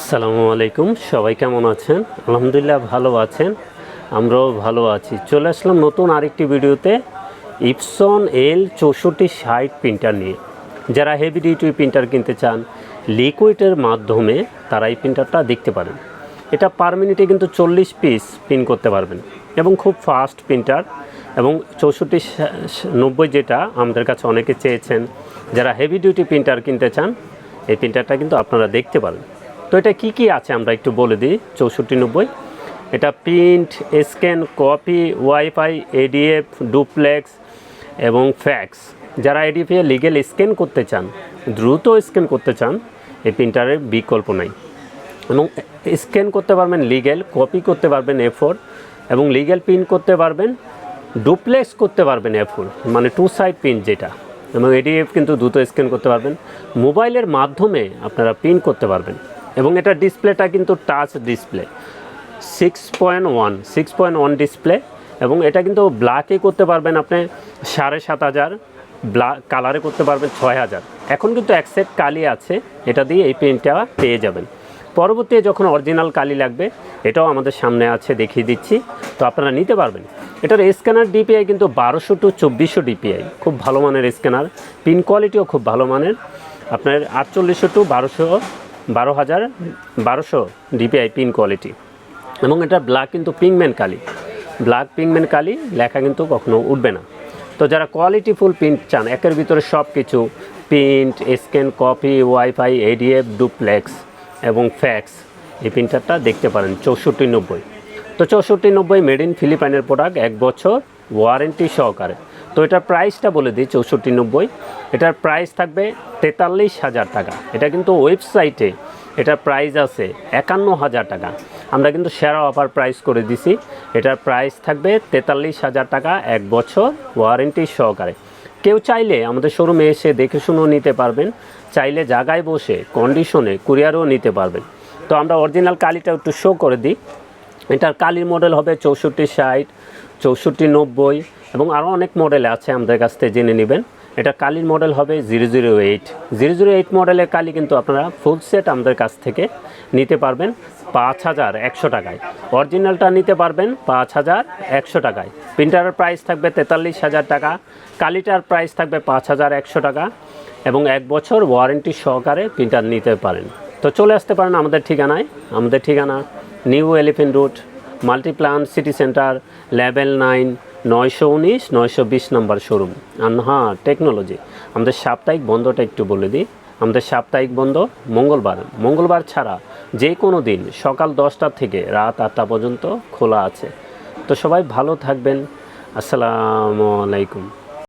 আসসালামু আলাইকুম, সবাই কেমন আছেন? আলহামদুলিল্লাহ ভালো আছেন, আমরাও ভালো আছি। চলে আসলাম নতুন আরেকটি ভিডিওতে ইপসন L6460 প্রিন্টার নিয়ে। যারা হেভি ডিউটি প্রিন্টার কিনতে চান লিকুইডের মাধ্যমে তারা এই প্রিন্টারটা দেখতে পারেন। এটা পার মিনিটে কিন্তু 40 পিস প্রিন্ট করতে পারবেন এবং খুব ফাস্ট প্রিন্টার। এবং 6490 যেটা আমাদের কাছে অনেকে চেয়েছেন, যারা হেভি ডিউটি প্রিন্টার কিনতে চান এই প্রিন্টারটা কিন্তু আপনারা দেখতে পারেন। তো এটা কি আছে আমরা একটু বলে দিই। 6490 এটা print, scan, copy, wifi, ADF, duplex এবং ফ্যাক্স। যারা এডিএফে লিগেল স্ক্যান করতে চান, দ্রুত স্ক্যান করতে চান, এই প্রিন্টারের বিকল্প নাই। এবং স্ক্যান করতে পারবেন লিগেল, কপি করতে পারবেন A4 এবং লিগেল প্রিন্ট করতে পারবেন, ডুপ্লেক্স করতে পারবেন A4 মানে 2 সাইড প্রিন্ট যেটা, এবং এডিএফ কিন্তু দ্রুত স্ক্যান করতে পারবেন। মোবাইলের মাধ্যমে আপনারা প্রিন্ট করতে পারবেন। এবং এটা ডিসপ্লেটা কিন্তু টাচ ডিসপ্লে 6.1 ডিসপ্লে। এবং এটা কিন্তু ব্ল্যাকে করতে পারবেন আপনি 7500, ব্ল্যাক কালারে করতে পারবেন 6000। এখন কিন্তু এক সেট কালি আছে, এটা দিয়ে এই প্রিন্টটা পেয়ে যাবেন। পরবর্তীতে যখন অরিজিনাল কালি লাগবে এটাও আমাদের সামনে আছে, দেখিয়ে দিচ্ছি, তো আপনারা নিতে পারবেন। এটার স্ক্যানার ডিপিআই কিন্তু 1200 to 2400 ডিপিআই, খুব ভালো মানের স্ক্যানার। প্রিন্ট কোয়ালিটিও খুব ভালো মানের। আপনার 4800 to 1200 ডিপিআই প্রিন্ট কোয়ালিটি। এবং এটা ব্ল্যাক কিন্তু পিগমেন্ট কালি, ব্ল্যাক পিগমেন্ট কালি, লেখা কিন্তু কখনো উঠবে না। তো যারা কোয়ালিটিফুল প্রিন্ট চান, একের ভিতরে সব কিছু, print, scan, copy, wifi, ADF, duplex এবং ফ্যাক্স, এই প্রিন্টারটা দেখতে পারেন 6490। তো 6490 মেড ইন ফিলিপাইনের প্রোডাক্ট, 1 বছর ওয়ারেন্টি সহকারে। তো এটার প্রাইসটা বলে দিই। 6490 এটার প্রাইস থাকবে 43,000 টাকা। এটা কিন্তু ওয়েবসাইটে এটার প্রাইস আছে 51,000 টাকা। আমরা কিন্তু সেরা অফার প্রাইস করে দিছি। এটার প্রাইস থাকবে 43,000 টাকা, 1 বছর ওয়ারেন্টি সহকারে। কেউ চাইলে আমাদের শোরুমে এসে দেখে শুনেও নিতে পারবেন, চাইলে জায়গায় বসে কন্ডিশনে কুরিয়ারও নিতে পারবেন। তো আমরা অরিজিনাল কালিটা একটু শো করে দিই। এটার কালির মডেল হবে 6460, 6490 এবং আরও অনেক মডেল আছে, আমাদের কাছ থেকে জেনে নেবেন। এটা কালির মডেল হবে 008 মডেলের কালি কিন্তু আপনারা ফুল সেট আমাদের কাছ থেকে নিতে পারবেন 5100 টাকায়। অরিজিনালটা নিতে পারবেন 5100 টাকায়। প্রিন্টারের প্রাইস থাকবে 43,000 টাকা, কালিটার প্রাইস থাকবে 5100 টাকা এবং 1 বছর ওয়ারেন্টি সহকারে প্রিন্টার নিতে পারেন। তো চলে আসতে পারেন আমাদের ঠিকানায়। আমাদের ঠিকানা new elephant road, Multiplan city centre, level 9, 919 920 নম্বর শোরুম, আনহা টেকনোলজি। আমাদের সাপ্তাহিক বন্ধটা একটু বলে দিই। আমাদের সাপ্তাহিক বন্ধ মঙ্গলবার ছাড়া যে কোনো দিন সকাল 10টা থেকে রাত 8টা পর্যন্ত খোলা আছে। তো সবাই ভালো থাকবেন। আসসালামু আলাইকুম।